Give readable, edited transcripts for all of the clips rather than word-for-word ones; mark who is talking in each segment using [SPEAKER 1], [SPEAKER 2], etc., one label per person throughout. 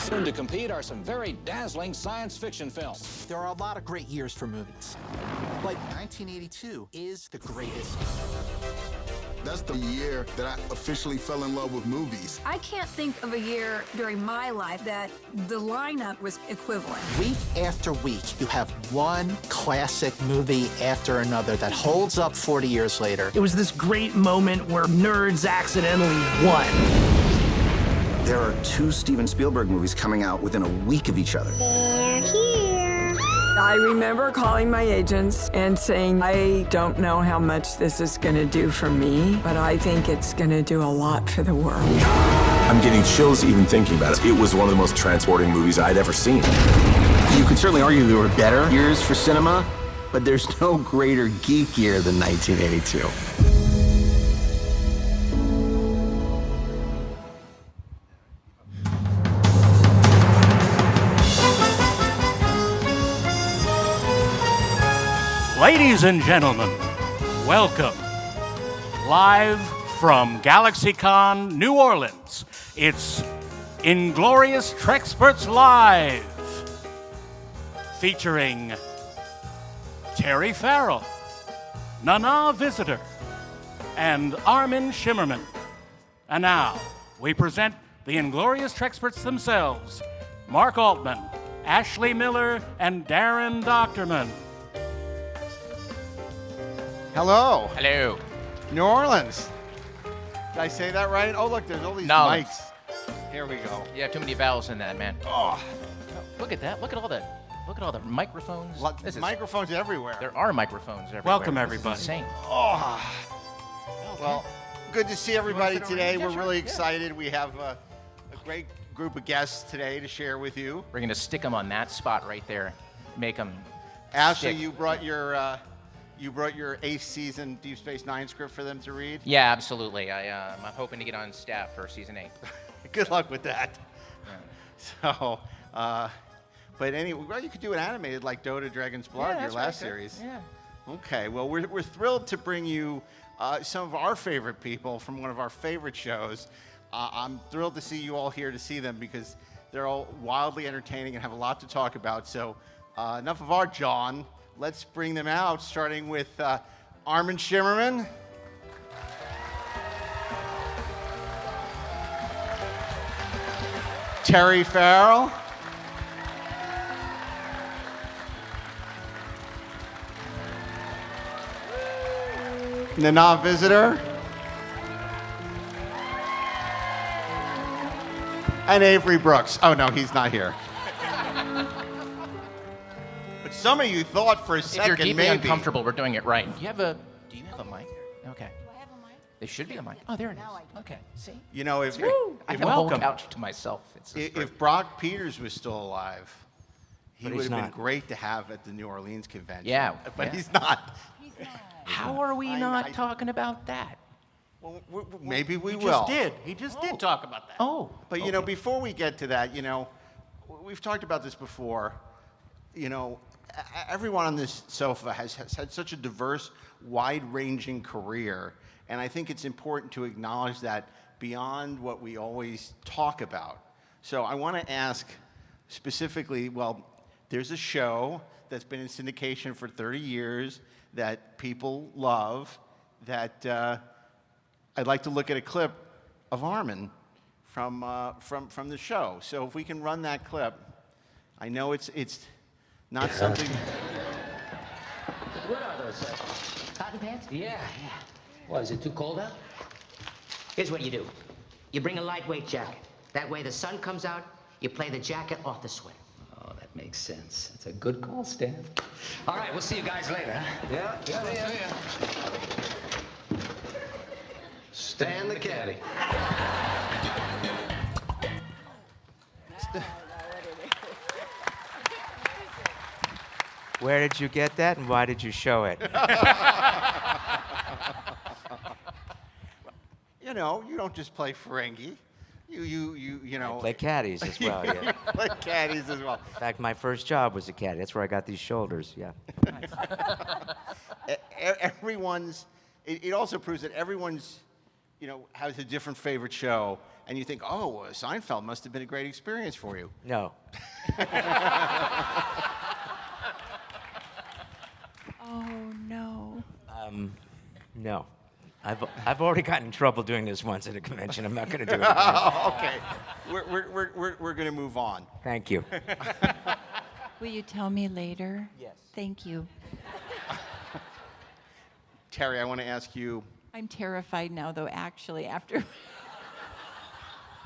[SPEAKER 1] Soon to compete are some very dazzling science fiction films.
[SPEAKER 2] There are a lot of great years for movies, but 1982 is the greatest.
[SPEAKER 3] That's the year that I officially fell in love with movies.
[SPEAKER 4] I can't think of a year during my life that the lineup was equivalent.
[SPEAKER 2] Week after week, you have one classic movie after another that holds up 40 years later.
[SPEAKER 5] It was this great moment where nerds accidentally won.
[SPEAKER 6] There are 2 Steven Spielberg movies coming out within a week of each other.
[SPEAKER 7] They're here.
[SPEAKER 8] I remember calling my agents and saying, I don't know how much this is going to do for me, but I think it's going to do a lot for the world.
[SPEAKER 9] I'm getting chills even thinking about it. It was one of the most transporting movies I'd ever seen.
[SPEAKER 6] You could certainly argue there were better years for cinema, but there's no greater geek year than 1982.
[SPEAKER 10] Ladies and gentlemen, welcome. Live from GalaxyCon, New Orleans, it's Inglorious Treksperts Live, featuring Terry Farrell, Nana Visitor, and Armin Shimmerman. And now, we present the Inglorious Treksperts themselves, Mark Altman, Ashley Miller, and Daren Dochterman.
[SPEAKER 11] Hello.
[SPEAKER 12] Hello.
[SPEAKER 11] New Orleans. Did I say that right? Oh, look, there's all these mics. Here we go.
[SPEAKER 12] You have too many vowels in that, man.
[SPEAKER 11] Oh.
[SPEAKER 12] Look at that. Look at all the microphones.
[SPEAKER 11] Microphones everywhere.
[SPEAKER 12] There are microphones everywhere.
[SPEAKER 10] Welcome, everybody.
[SPEAKER 12] This is insane.
[SPEAKER 11] Oh. Well, good to see everybody today. We're really excited. We have a great group of guests today to share with you.
[SPEAKER 12] We're going to stick them on that spot right there. Make them
[SPEAKER 11] Ashley,
[SPEAKER 12] stick.
[SPEAKER 11] you brought your 8th season Deep Space Nine script for them to read?
[SPEAKER 12] Yeah, absolutely. I'm hoping to get on staff for season 8.
[SPEAKER 11] Good luck with that.
[SPEAKER 12] Yeah.
[SPEAKER 11] So, but anyway, well, you could do it animated like Dota Dragon's Blood, your last series.
[SPEAKER 12] Yeah.
[SPEAKER 11] Okay, well, we're thrilled to bring you some of our favorite people from one of our favorite shows. I'm thrilled to see you all here to see them because they're all wildly entertaining and have a lot to talk about. So enough of our John. Let's bring them out, starting with Armin Shimmerman. Terry Farrell. Nana Visitor. And Avery Brooks. Oh, no, he's not here. But some of you thought for a second,
[SPEAKER 12] if you're deeply
[SPEAKER 11] maybe.
[SPEAKER 12] uncomfortable, we're doing it right. Do you have a mic? Okay.
[SPEAKER 7] Do I have a mic?
[SPEAKER 12] There should be a mic. Oh, there it is. Okay. See?
[SPEAKER 11] You know, if
[SPEAKER 12] I have a whole couch to myself.
[SPEAKER 11] if Brock Peters was still alive, he
[SPEAKER 13] But
[SPEAKER 11] would
[SPEAKER 13] he's
[SPEAKER 11] have been
[SPEAKER 13] not.
[SPEAKER 11] great to have at the New Orleans convention.
[SPEAKER 12] Yeah,
[SPEAKER 11] But
[SPEAKER 12] yeah.
[SPEAKER 11] he's not.
[SPEAKER 7] He's not.
[SPEAKER 12] How are we not talking about that?
[SPEAKER 11] Well, maybe we
[SPEAKER 10] He
[SPEAKER 11] will.
[SPEAKER 10] just did. He just did talk about that.
[SPEAKER 12] Oh.
[SPEAKER 11] But, you know, before we get to that, you know, we've talked about this before. You know, everyone on this sofa has had such a diverse, wide-ranging career. And I think it's important to acknowledge that beyond what we always talk about. So I want to ask specifically, well, there's a show that's been in syndication for 30 years that people love, that I'd like to look at a clip of Armin from the show. So if we can run that clip. I know it's not something.
[SPEAKER 14] What are those? Cotton pants? Yeah. What, is it too cold out? Here's what you do. You bring a lightweight jacket. That way the sun comes out, you play the jacket off the sweater. Oh, that makes sense. That's a good call, Stan. All right, we'll see you guys later, huh? Yeah. Stan the caddy.
[SPEAKER 13] Where did you get that, and why did you show it?
[SPEAKER 11] You know, you don't just play Ferengi. You know.
[SPEAKER 13] I play caddies as well, yeah.
[SPEAKER 11] Play caddies as well.
[SPEAKER 13] In fact, my first job was a caddy. That's where I got these shoulders, yeah.
[SPEAKER 11] Everyone's. It also proves that everyone's has a different favorite show, and you think, oh, Seinfeld must have been a great experience for you.
[SPEAKER 13] No.
[SPEAKER 7] Oh, no.
[SPEAKER 13] No. I've already gotten in trouble doing this once at a convention. I'm not going to do it again.
[SPEAKER 11] Okay. We're going to move on.
[SPEAKER 13] Thank you.
[SPEAKER 7] Will you tell me later?
[SPEAKER 13] Yes.
[SPEAKER 7] Thank you.
[SPEAKER 11] Terry, I want to ask you.
[SPEAKER 7] I'm terrified now, though, actually, after...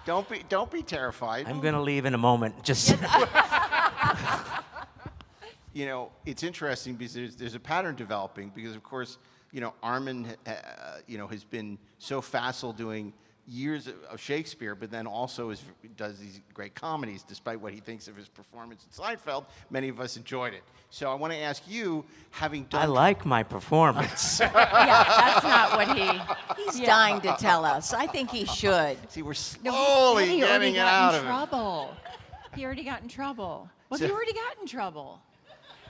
[SPEAKER 11] Don't be terrified.
[SPEAKER 13] I'm going to leave in a moment. Just...
[SPEAKER 11] It's interesting because there's a pattern developing because, of course, Armin, has been so facile doing years of Shakespeare, but then also does these great comedies, despite what he thinks of his performance in Seinfeld. Many of us enjoyed it. So I want to ask you, having done...
[SPEAKER 13] I like my performance.
[SPEAKER 7] Yeah, that's not what he...
[SPEAKER 15] He's dying to tell us. I think he should.
[SPEAKER 11] See, we're
[SPEAKER 7] No,
[SPEAKER 11] slowly
[SPEAKER 7] he
[SPEAKER 11] getting it out of him.
[SPEAKER 7] trouble. He already got in trouble. Well,
[SPEAKER 11] So-
[SPEAKER 7] he already got in trouble.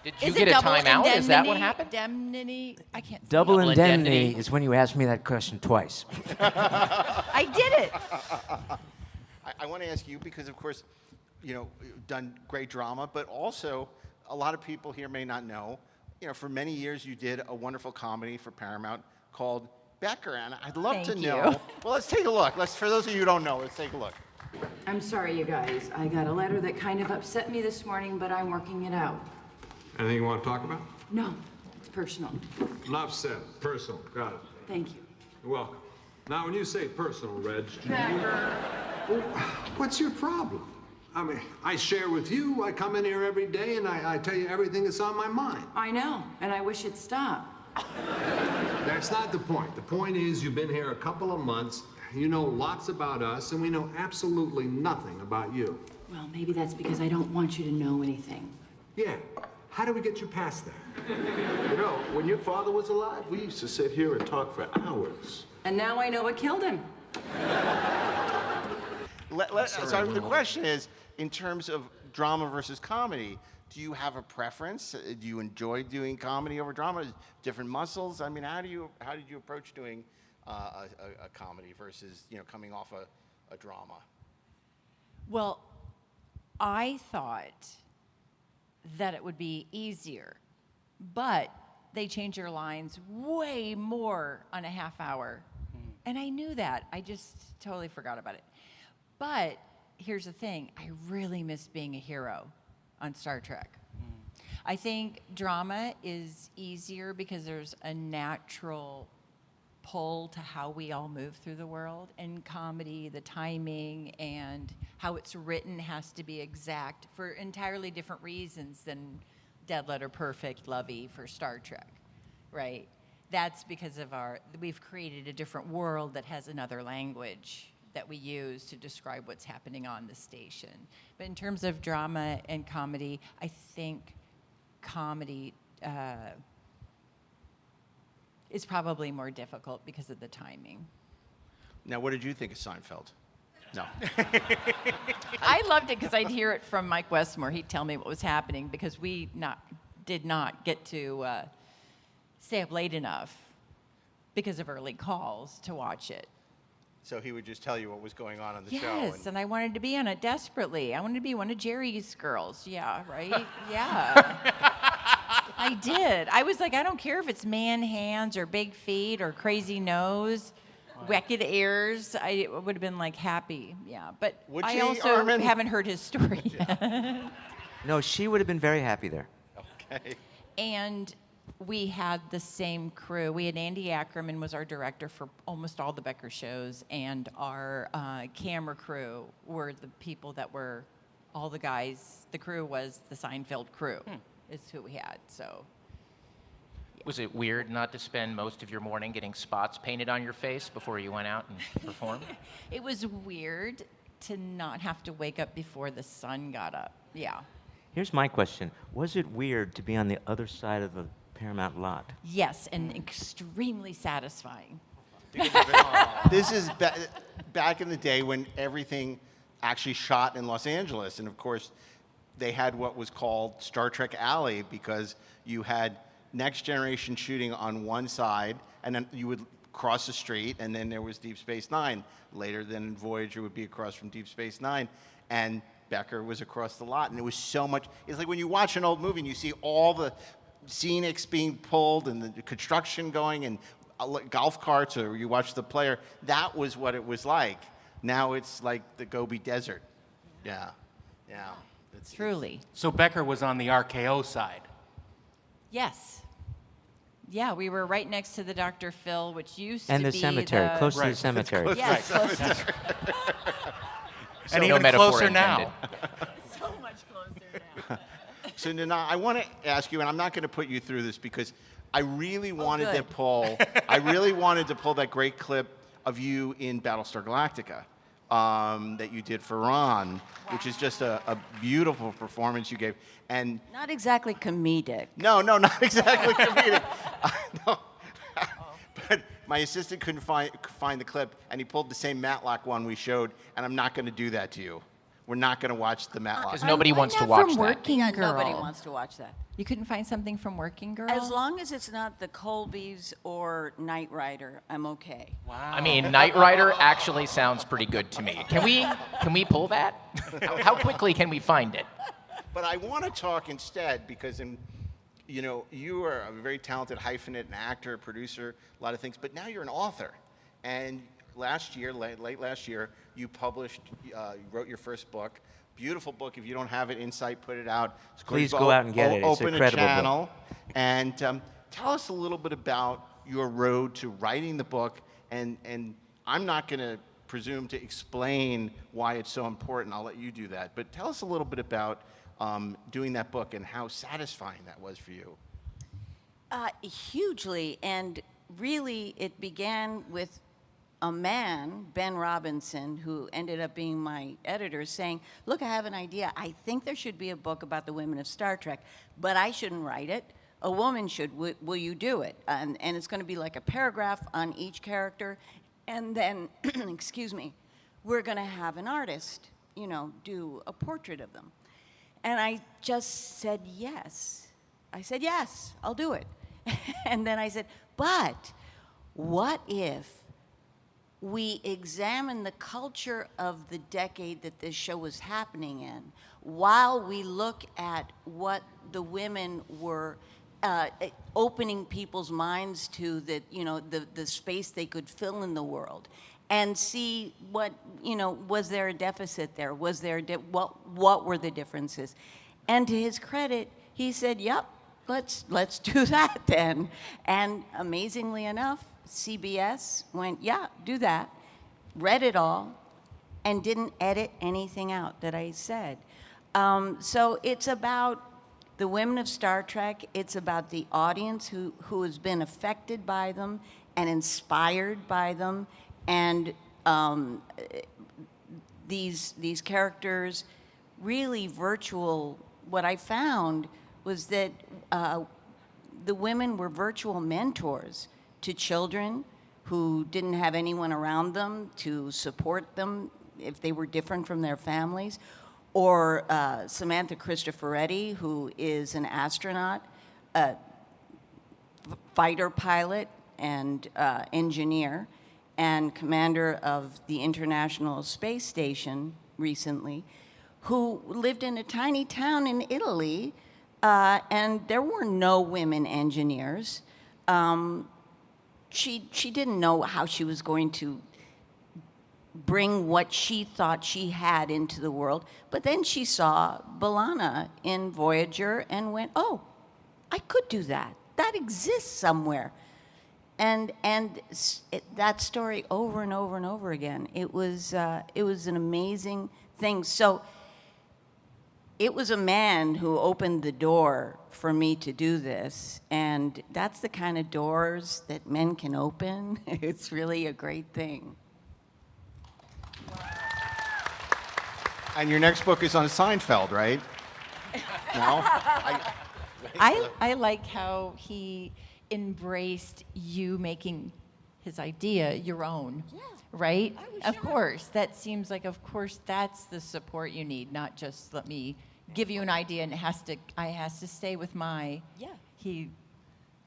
[SPEAKER 12] Did you get a timeout? Is that what happened?
[SPEAKER 7] Indemnity? I can't.
[SPEAKER 13] Double indemnity is when you ask me that question twice.
[SPEAKER 7] I did it.
[SPEAKER 11] I want to ask you because, of course, you've done great drama, but also a lot of people here may not know, for many years you did a wonderful comedy for Paramount called Becker, and I'd love to know. Well, let's take a look. For those of you who don't know, let's take a look.
[SPEAKER 16] I'm sorry, you guys. I got a letter that kind of upset me this morning, but I'm working it out.
[SPEAKER 17] Anything you want to talk about?
[SPEAKER 16] No, it's personal.
[SPEAKER 17] Enough said. Personal. Got it.
[SPEAKER 16] Thank you.
[SPEAKER 17] You're welcome. Now, when you say personal, Reg,
[SPEAKER 16] Becker.
[SPEAKER 17] what's your problem? I mean, I share with you. I come in here every day and I tell you everything that's on my mind.
[SPEAKER 16] I know, and I wish it'd stop.
[SPEAKER 17] That's not the point. The point is you've been here a couple of months. You know lots about us, and we know absolutely nothing about you.
[SPEAKER 16] Well, maybe that's because I don't want you to know anything.
[SPEAKER 17] Yeah. How do we get you past that?
[SPEAKER 18] When your father was alive, we used to sit here and talk for hours.
[SPEAKER 16] And now I know what killed him.
[SPEAKER 11] So the question is, in terms of drama versus comedy, do you have a preference? Do you enjoy doing comedy over drama? Different muscles? I mean, how did you approach doing a comedy versus coming off a drama?
[SPEAKER 7] Well, I thought that it would be easier, but they change your lines way more on a half hour. And I knew that. I just totally forgot about it. But here's the thing. I really miss being a hero on Star Trek. I think drama is easier because there's a natural pull to how we all move through the world. And comedy, the timing and how it's written has to be exact for entirely different reasons than Dead Letter Perfect, Lovey for Star Trek, right? That's because of we've created a different world that has another language that we use to describe what's happening on the station. But in terms of drama and comedy, I think comedy is probably more difficult because of the timing.
[SPEAKER 11] Now, what did you think of Seinfeld? No.
[SPEAKER 7] I loved it because I'd hear it from Mike Westmore. He'd tell me what was happening because we did not get to stay up late enough because of early calls to watch it.
[SPEAKER 11] So he would just tell you what was going on the show.
[SPEAKER 7] Yes, and I wanted to be on it desperately. I wanted to be one of Jerry's girls. Yeah, right? Yeah. I did. I was like, I don't care if it's man hands or big feet or crazy nose, wicked ears. I would have been like happy. Yeah, but I also haven't heard his story yet.
[SPEAKER 13] No, she would have been very happy there.
[SPEAKER 11] Okay.
[SPEAKER 7] And we had the same crew. We had Andy Ackerman was our director for almost all the Becker shows, and our camera crew were the people that were all the guys. The crew was the Seinfeld crew. Is who we had. So. Yeah.
[SPEAKER 12] Was it weird not to spend most of your morning getting spots painted on your face before you went out and performed?
[SPEAKER 7] It was weird to not have to wake up before the sun got up. Yeah.
[SPEAKER 13] Here's my question. Was it weird to be on the other side of the Paramount lot?
[SPEAKER 7] Yes, and extremely satisfying.
[SPEAKER 11] This is back in the day when everything actually shot in Los Angeles. And of course, they had what was called Star Trek Alley because you had Next Generation shooting on one side, and then you would across the street, and then there was Deep Space Nine. Later, then Voyager would be across from Deep Space Nine, and Becker was across the lot, and it was so much. It's like when you watch an old movie and you see all the scenics being pulled and the construction going and golf carts, or you watch the player. That was what it was like. Now it's like the Gobi Desert. Yeah.
[SPEAKER 7] Truly.
[SPEAKER 10] So Becker was on the RKO side.
[SPEAKER 7] Yes. Yeah, we were right next to the Dr. Phil, which used
[SPEAKER 13] And
[SPEAKER 7] to
[SPEAKER 13] the
[SPEAKER 7] be
[SPEAKER 13] cemetery, close to the
[SPEAKER 10] Right.
[SPEAKER 13] cemetery.
[SPEAKER 7] Yes, close to
[SPEAKER 10] And
[SPEAKER 12] No
[SPEAKER 10] even
[SPEAKER 12] metaphor
[SPEAKER 10] closer
[SPEAKER 12] intended.
[SPEAKER 10] now.
[SPEAKER 7] so much closer now.
[SPEAKER 11] So Nana, I want to ask you, and I'm not going to put you through this because I really wanted to
[SPEAKER 7] good.
[SPEAKER 11] pull. I really wanted to pull that great clip of you in Battlestar Galactica that you did for Ron, which is just a beautiful performance you gave. And
[SPEAKER 15] Not exactly comedic.
[SPEAKER 11] no, not exactly comedic. No. But my assistant couldn't find the clip, and he pulled the same Matlock one we showed, and I'm not going to do that to you. We're not going to watch the Matlock.
[SPEAKER 12] Because nobody wants to
[SPEAKER 7] Find
[SPEAKER 12] watch
[SPEAKER 7] from
[SPEAKER 12] that.
[SPEAKER 7] Working
[SPEAKER 15] Yeah,
[SPEAKER 7] Girl.
[SPEAKER 15] nobody wants to watch that.
[SPEAKER 7] You couldn't find something from Working Girl?
[SPEAKER 15] As long as it's not the Colbys or Knight Rider, I'm okay.
[SPEAKER 12] I mean, Knight Rider actually sounds pretty good to me. Can we pull that? How quickly can we find it?
[SPEAKER 11] But I want to talk instead because, you are a very talented hyphenate, an actor, producer, a lot of things. But now you're an author, and last year, late last year, you wrote your first book. Beautiful book. If you don't have it, Insight put it out.
[SPEAKER 13] Please go out and get it. It's an
[SPEAKER 11] open
[SPEAKER 13] incredible
[SPEAKER 11] a channel,
[SPEAKER 13] book.
[SPEAKER 11] and tell us a little bit about your road to writing the book. And I'm not going to presume to explain why it's so important. I'll let you do that. But tell us a little bit about doing that book and how satisfying that was for you.
[SPEAKER 15] Hugely, and really it began with a man, Ben Robinson, who ended up being my editor, saying, look, I have an idea. I think there should be a book about the women of Star Trek, but I shouldn't write it. A woman should. Will you do it? And it's going to be like a paragraph on each character, and then, excuse me, we're going to have an artist, do a portrait of them. And I just said yes. I said, yes, I'll do it. And then I said, but what if we examine the culture of the decade that this show was happening in while we look at what the women were opening people's minds to, that, the space they could fill in the world, and see what, was there a deficit there? Was there, what were the differences? And to his credit, he said, yep, let's do that then. And amazingly enough, CBS went, yeah, do that, read it all, and didn't edit anything out that I said. So it's about the women of Star Trek. It's about the audience who has been affected by them and inspired by them. And these characters, really virtual. What I found was that the women were virtual mentors to children who didn't have anyone around them to support them if they were different from their families, or Samantha Cristoforetti, who is an astronaut, a fighter pilot and engineer, and commander of the International Space Station recently, who lived in a tiny town in Italy, and there were no women engineers. She didn't know how she was going to bring what she thought she had into the world, but then she saw B'Elanna in Voyager and went, oh, I could do that. That exists somewhere. And that story over and over and over again. It was an amazing thing. So it was a man who opened the door for me to do this, and that's the kind of doors that men can open. It's really a great thing.
[SPEAKER 11] And your next book is on Seinfeld, right? No?
[SPEAKER 7] I like how he embraced you making his idea your own, right? Of course, that seems like, of course, that's the support you need, not just let me give you an idea and I has to stay with my.
[SPEAKER 15] Yeah.
[SPEAKER 7] He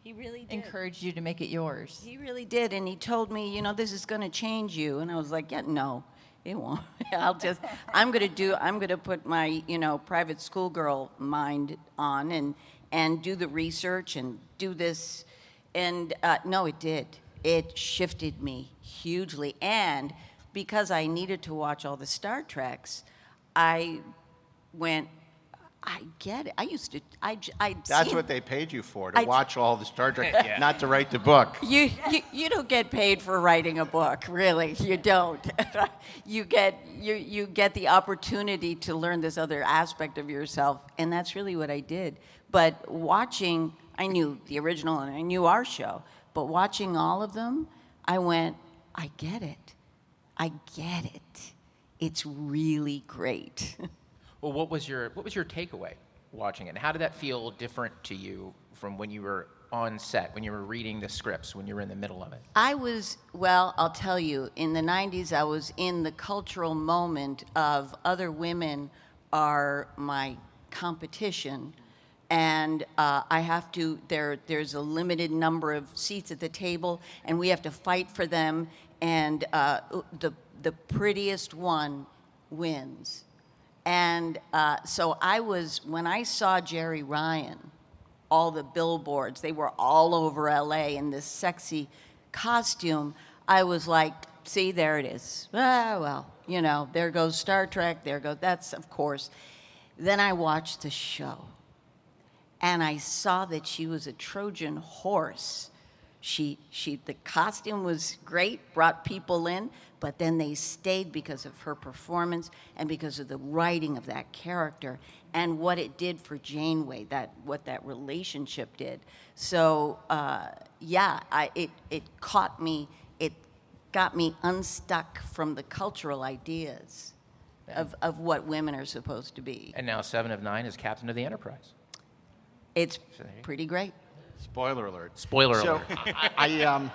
[SPEAKER 15] He really did.
[SPEAKER 7] Encouraged you to make it yours.
[SPEAKER 15] He really did, and he told me, you know, this is going to change you, and I was like, yeah, no, it won't. I'm going to put my, you know, private schoolgirl mind on and do the research and do this, and no, it did. It shifted me hugely, and because I needed to watch all the Star Treks, I went, I get it. I used to,
[SPEAKER 11] That's what they paid you for, to watch all the Star Trek, not to write the book.
[SPEAKER 15] You don't get paid for writing a book, really. You don't. you get the opportunity to learn this other aspect of yourself, and that's really what I did. But watching, I knew the original and I knew our show, but watching all of them, I went, I get it. I get it. It's really great.
[SPEAKER 12] Well, what was your takeaway watching it? And how did that feel different to you from when you were on set, when you were reading the scripts, when you were in the middle of it?
[SPEAKER 15] I'll tell you, in the 90s, I was in the cultural moment of other women are my competition, and I have to, there's a limited number of seats at the table, and we have to fight for them, and the prettiest one wins. And so when I saw Jerry Ryan, all the billboards, they were all over LA in this sexy costume, I was like, see, there it is. Ah, well, you know, there goes Star Trek, that's of course. Then I watched the show, and I saw that she was a Trojan horse. The costume was great, brought people in, but then they stayed because of her performance and because of the writing of that character and what it did for Janeway, what that relationship did. So it caught me, it got me unstuck from the cultural ideas of what women are supposed to be.
[SPEAKER 12] And now 7 of 9 is captain of the Enterprise.
[SPEAKER 15] It's pretty great.
[SPEAKER 11] Spoiler alert.
[SPEAKER 12] Spoiler
[SPEAKER 11] so
[SPEAKER 12] alert.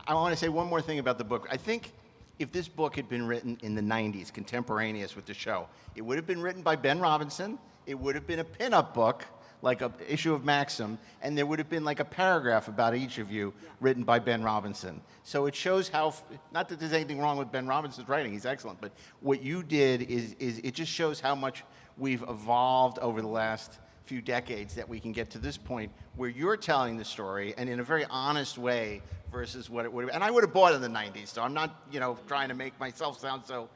[SPEAKER 11] I want to say one more thing about the book. I think if this book had been written in the 90s, contemporaneous with the show, it would have been written by Ben Robinson. It would have been a pinup book, like an issue of Maxim, and there would have been like a paragraph about each of you written by Ben Robinson. So it shows how, not that there's anything wrong with Ben Robinson's writing, he's excellent, but what you did is it just shows how much we've evolved over the last few decades that we can get to this point where you're telling the story and in a very honest way versus what it would have. And I would have bought it in the 90s, so I'm not, you know, trying to make myself sound so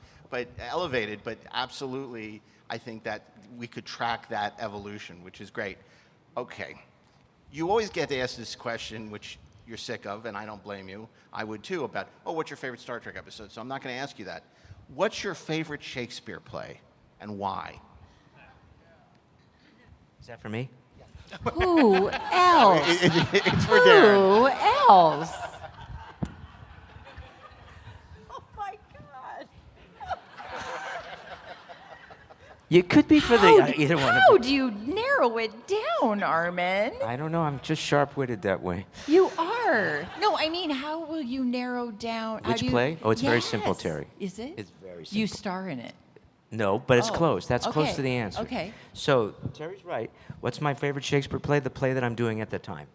[SPEAKER 11] elevated, but absolutely I think that we could track that evolution, which is great. Okay, you always get asked this question, which you're sick of, and I don't blame you. I would too, about, oh, what's your favorite Star Trek episode? So I'm not going to ask you that. What's your favorite Shakespeare play and why?
[SPEAKER 13] Is that for me?
[SPEAKER 7] Who else?
[SPEAKER 11] It's for Darren.
[SPEAKER 7] Who else?
[SPEAKER 15] Oh my God.
[SPEAKER 13] You could be for either one of them.
[SPEAKER 7] How do you narrow it down, Armin?
[SPEAKER 13] I don't know. I'm just sharp-witted that way.
[SPEAKER 7] You are. No, I mean, how will you narrow down?
[SPEAKER 13] Which play? Oh, it's very simple, Terry.
[SPEAKER 7] Is it?
[SPEAKER 13] It's very simple.
[SPEAKER 7] You star in it.
[SPEAKER 13] No, but it's
[SPEAKER 7] Oh,
[SPEAKER 13] close. That's close
[SPEAKER 7] okay,
[SPEAKER 13] to the answer.
[SPEAKER 7] okay.
[SPEAKER 13] So Terry's right. What's my favorite Shakespeare play? The play that I'm doing at the time.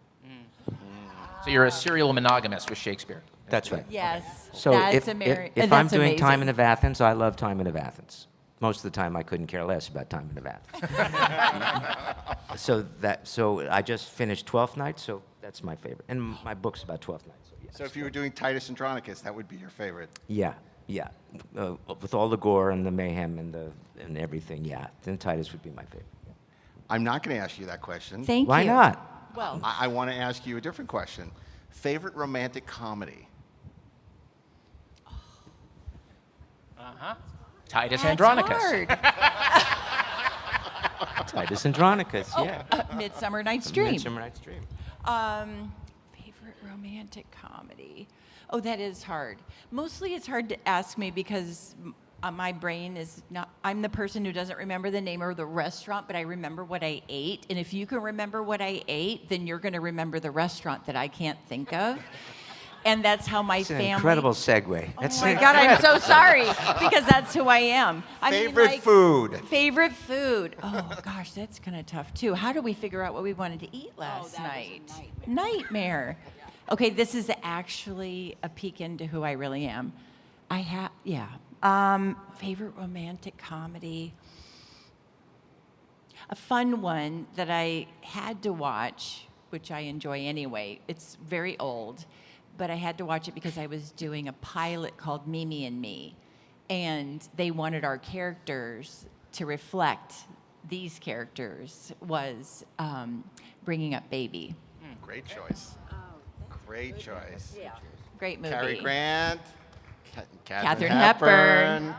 [SPEAKER 12] So you're a serial monogamist with Shakespeare.
[SPEAKER 13] That's right.
[SPEAKER 7] Yes.
[SPEAKER 13] So
[SPEAKER 7] that's
[SPEAKER 13] if
[SPEAKER 7] that's
[SPEAKER 13] I'm doing Time
[SPEAKER 7] amazing.
[SPEAKER 13] of Athens, I love Time of Athens. Most of the time, I couldn't care less about Time of Athens. So I just finished 12th Night, so that's my favorite. And my book's about 12th Night. So, yeah,
[SPEAKER 11] So if you were doing Titus Andronicus, that would be your favorite.
[SPEAKER 13] Yeah. With all the gore and the mayhem and everything, yeah. Then Titus would be my favorite.
[SPEAKER 11] I'm not going to ask you that question.
[SPEAKER 7] Thank
[SPEAKER 13] Why
[SPEAKER 7] you.
[SPEAKER 13] not?
[SPEAKER 7] Well,
[SPEAKER 11] I want to ask you a different question. Favorite romantic comedy?
[SPEAKER 12] Titus
[SPEAKER 7] that's
[SPEAKER 12] Andronicus.
[SPEAKER 7] hard.
[SPEAKER 13] Titus Andronicus, yeah.
[SPEAKER 7] Midsummer Night's Dream.
[SPEAKER 13] Midsummer Night's Dream.
[SPEAKER 7] Favorite romantic comedy. Oh, that is hard. Mostly it's hard to ask me because my brain is not, I'm the person who doesn't remember the name of the restaurant, but I remember what I ate. And if you can remember what I ate, then you're going to remember the restaurant that I can't think of. And that's how my
[SPEAKER 13] It's an
[SPEAKER 7] family.
[SPEAKER 13] incredible segue. That's
[SPEAKER 7] Oh my God, I'm so sorry because that's who I am.
[SPEAKER 11] Favorite food?
[SPEAKER 7] Favorite food. Oh gosh, that's kind of tough too. How do we figure out what we wanted to eat last night? Nightmare. Okay, this is actually a peek into who I really am. Favorite romantic comedy. A fun one that I had to watch, which I enjoy anyway. It's very old, but I had to watch it because I was doing a pilot called Mimi and Me, and they wanted our characters to reflect these characters. Was Bringing Up Baby.
[SPEAKER 11] Great choice. Great choice.
[SPEAKER 7] Yeah. Great movie.
[SPEAKER 11] Cary Grant,
[SPEAKER 7] Katharine Hepburn.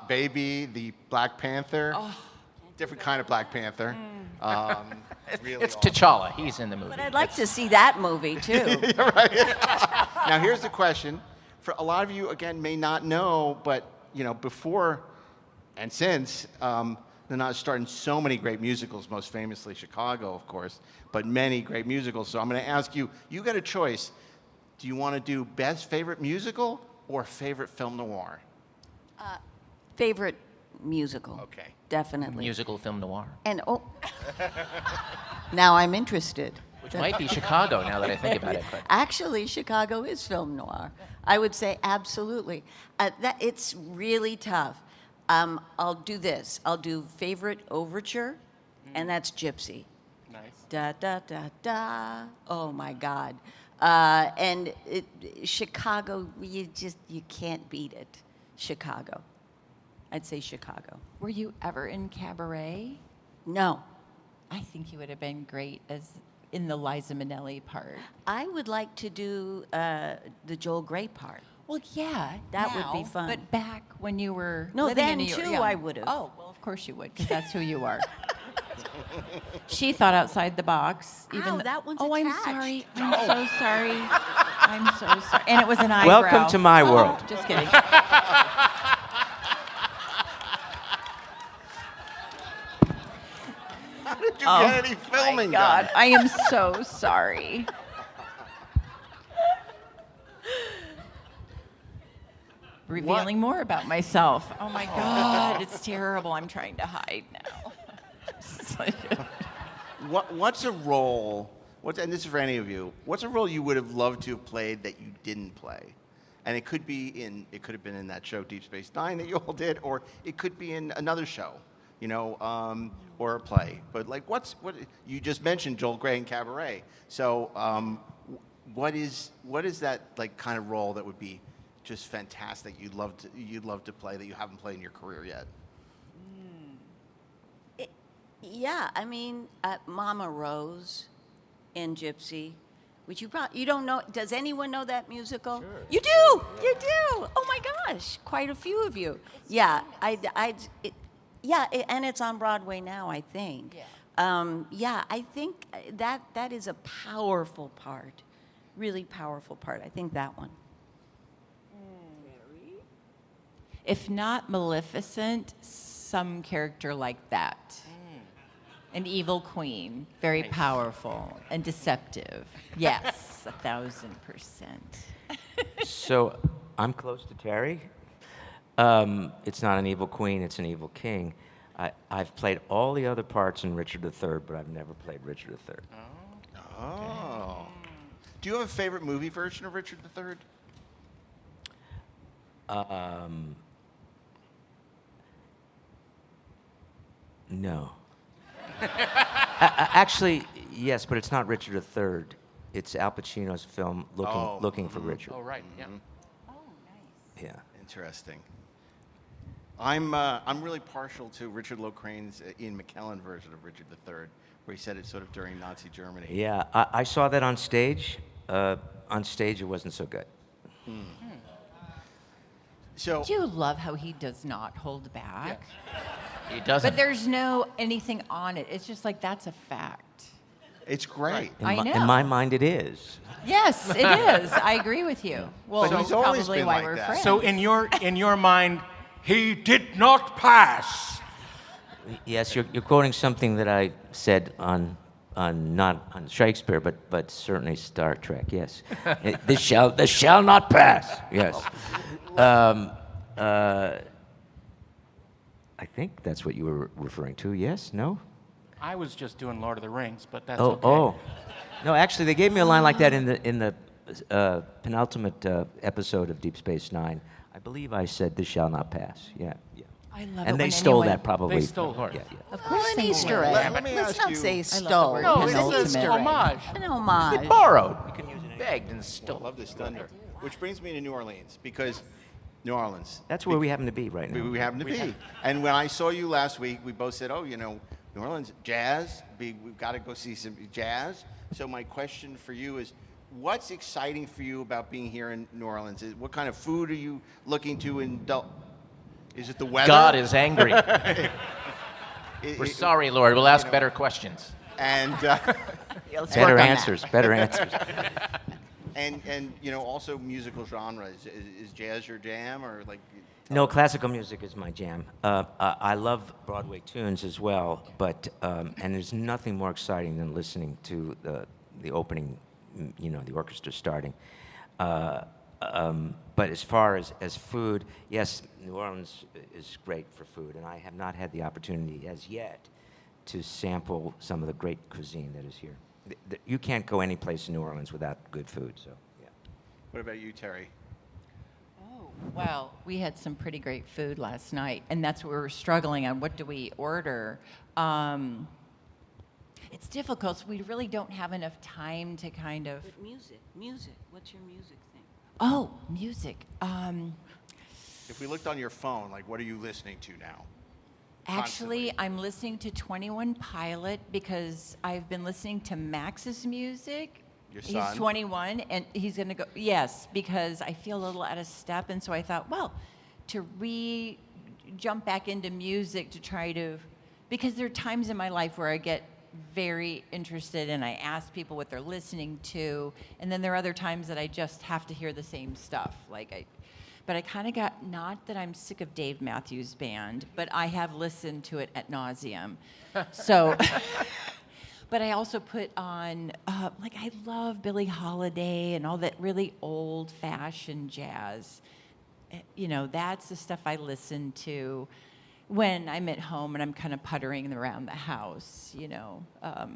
[SPEAKER 11] Baby, the Black Panther. Different kind of Black Panther. Really
[SPEAKER 12] It's
[SPEAKER 11] awesome.
[SPEAKER 12] T'Challa. He's in the movie.
[SPEAKER 15] But I'd like to see that movie too.
[SPEAKER 11] Now here's the question. For a lot of you, again, may not know, but before and since, they're not starting so many great musicals, most famously Chicago, of course, but many great musicals. So I'm going to ask you, you got a choice. Do you want to do best favorite musical or favorite film noir?
[SPEAKER 15] Favorite musical.
[SPEAKER 11] Okay.
[SPEAKER 15] Definitely.
[SPEAKER 12] Musical film noir.
[SPEAKER 15] And now I'm interested.
[SPEAKER 12] Which might be Chicago now that I think about it. But.
[SPEAKER 15] Actually, Chicago is film noir. I would say absolutely. It's really tough. I'll do this. I'll do favorite overture, and that's Gypsy.
[SPEAKER 11] Nice.
[SPEAKER 15] Da da da da. Oh my God. And Chicago, you can't beat it. Chicago. I'd say Chicago.
[SPEAKER 7] Were you ever in Cabaret?
[SPEAKER 15] No.
[SPEAKER 7] I think you would have been great as in the Liza Minnelli part.
[SPEAKER 15] I would like to do the Joel Grey part.
[SPEAKER 7] Well, yeah,
[SPEAKER 15] That
[SPEAKER 7] now,
[SPEAKER 15] would be fun.
[SPEAKER 7] But back when you were
[SPEAKER 15] No,
[SPEAKER 7] living
[SPEAKER 15] then
[SPEAKER 7] in New York,
[SPEAKER 15] too,
[SPEAKER 7] yeah.
[SPEAKER 15] I would have.
[SPEAKER 7] Oh, well, of course you would, because that's who you are. She thought outside the box.
[SPEAKER 15] Ow, that one's
[SPEAKER 7] Oh, I'm
[SPEAKER 15] attached.
[SPEAKER 7] sorry. I'm so sorry. I'm so sorry. And it was an eyebrow.
[SPEAKER 13] Welcome to my world.
[SPEAKER 7] Just kidding.
[SPEAKER 11] How did you get any filming
[SPEAKER 7] my God,
[SPEAKER 11] done?
[SPEAKER 7] I am so sorry. Revealing more about myself. Oh my God, it's terrible. I'm trying to hide now.
[SPEAKER 11] What's a role? And this is for any of you. What's a role you would have loved to have played that you didn't play? And it could have been in that show Deep Space Nine that you all did, or it could be in another show, or a play. But what you just mentioned Joel Grey and Cabaret. So what is that kind of role that would be just fantastic? You'd love to play that you haven't played in your career yet.
[SPEAKER 15] Yeah, I mean, Mama Rose in Gypsy, which you don't know. Does anyone know that musical? Sure. You do. Yeah. You do. Oh my gosh, quite a few of you. Yeah, and it's on Broadway now, I think. Yeah. I think that is a powerful part, really powerful part. I think that one.
[SPEAKER 7] If not Maleficent, some character like that. An evil queen, very powerful and deceptive. Yes, 1,000%.
[SPEAKER 13] So I'm close to Terry. It's not an evil queen, it's an evil king. I've played all the other parts in Richard III, but I've never played Richard III.
[SPEAKER 11] Oh. Do you have a favorite movie version of Richard III?
[SPEAKER 13] No. Actually, yes, but it's not Richard III. It's Al Pacino's film, Looking for Richard.
[SPEAKER 12] Oh, right, yeah.
[SPEAKER 7] Oh, nice.
[SPEAKER 13] Yeah.
[SPEAKER 11] Interesting. I'm really partial to Richard Locrane's Ian McKellen version of Richard III, where he said it sort of during Nazi Germany.
[SPEAKER 13] Yeah, I saw that on stage. On stage, it wasn't so good.
[SPEAKER 11] So,
[SPEAKER 7] do you love how he does not hold back?
[SPEAKER 12] Yeah. He doesn't.
[SPEAKER 7] But there's no anything on it. It's just that's a fact.
[SPEAKER 11] It's great.
[SPEAKER 7] I know.
[SPEAKER 13] In my mind, it is.
[SPEAKER 7] Yes, it is. I agree with you. Well,
[SPEAKER 11] But
[SPEAKER 7] that's
[SPEAKER 11] he's always
[SPEAKER 7] probably
[SPEAKER 11] been
[SPEAKER 7] why
[SPEAKER 11] like
[SPEAKER 7] we're
[SPEAKER 11] that.
[SPEAKER 7] friends.
[SPEAKER 10] So in your mind, he did not pass.
[SPEAKER 13] Yes, you're quoting something that I said on not on Shakespeare, but certainly Star Trek. Yes, this shall not pass. Yes. I think that's what you were referring to. Yes? No?
[SPEAKER 10] I was just doing Lord of the Rings, but that's
[SPEAKER 13] Oh,
[SPEAKER 10] okay.
[SPEAKER 13] oh. No, actually, they gave me a line like that in the penultimate episode of Deep Space Nine. I believe I said, "This shall not pass." Yeah, yeah.
[SPEAKER 7] I love
[SPEAKER 13] and
[SPEAKER 7] it
[SPEAKER 13] they
[SPEAKER 7] when
[SPEAKER 13] stole
[SPEAKER 7] anyone-
[SPEAKER 13] that probably.
[SPEAKER 10] They stole it.
[SPEAKER 13] Yeah, yeah.
[SPEAKER 15] Of course, an Easter egg.
[SPEAKER 11] Let me
[SPEAKER 15] Let's
[SPEAKER 11] ask
[SPEAKER 15] not
[SPEAKER 11] you-
[SPEAKER 15] say
[SPEAKER 7] I love the
[SPEAKER 15] stole.
[SPEAKER 7] word
[SPEAKER 10] No,
[SPEAKER 15] It's
[SPEAKER 10] it's
[SPEAKER 15] an
[SPEAKER 10] an
[SPEAKER 15] Easter egg.
[SPEAKER 10] homage.
[SPEAKER 15] An homage.
[SPEAKER 12] They borrowed. You can use it. Begged and
[SPEAKER 11] I
[SPEAKER 12] stole.
[SPEAKER 11] love this thunder. Which brings me to New Orleans, because New Orleans.
[SPEAKER 13] That's where we happen to be right now.
[SPEAKER 11] We happen to be. And when I saw you last week, we both said, oh, you know, New Orleans, jazz, we've got to go see some jazz. So my question for you is, what's exciting for you about being here in New Orleans? What kind of food are you looking to indulge? Is it the weather?
[SPEAKER 12] God is angry. We're sorry, Lord. We'll ask better questions.
[SPEAKER 11] And
[SPEAKER 13] Better answers. Better answers.
[SPEAKER 11] and you know, also musical genre. Is jazz your jam, or like?
[SPEAKER 13] No, classical music is my jam. I love Broadway tunes as well, but and there's nothing more exciting than listening to the opening, you know, the orchestra starting. But as far as food, yes, New Orleans is great for food, and I have not had the opportunity as yet to sample some of the great cuisine that is here. You can't go any place in New Orleans without good food, so yeah.
[SPEAKER 11] What about you, Terry?
[SPEAKER 7] Well, we had some pretty great food last night, and that's what we were struggling on. What do we order? It's difficult. So we really don't have enough time to kind of.
[SPEAKER 15] But music. What's your music thing?
[SPEAKER 7] Oh, music.
[SPEAKER 11] If we looked on your phone, like, what are you listening to now?
[SPEAKER 7] Actually, I'm listening to 21 Pilot because I've been listening to Max's music.
[SPEAKER 11] Your son?
[SPEAKER 7] He's 21, and he's going to go, yes, because I feel a little out of step. And so I thought, well, to jump back into music to try to, because there are times in my life where I get very interested and I ask people what they're listening to. And then there are other times that I just have to hear the same stuff. But I kind of got, not that I'm sick of Dave Matthews Band, but I have listened to it ad nauseum. So, but I also put on, I love Billie Holiday and all that really old-fashioned jazz. You know, that's the stuff I listen to when I'm at home and I'm kind of puttering around the house, you know. I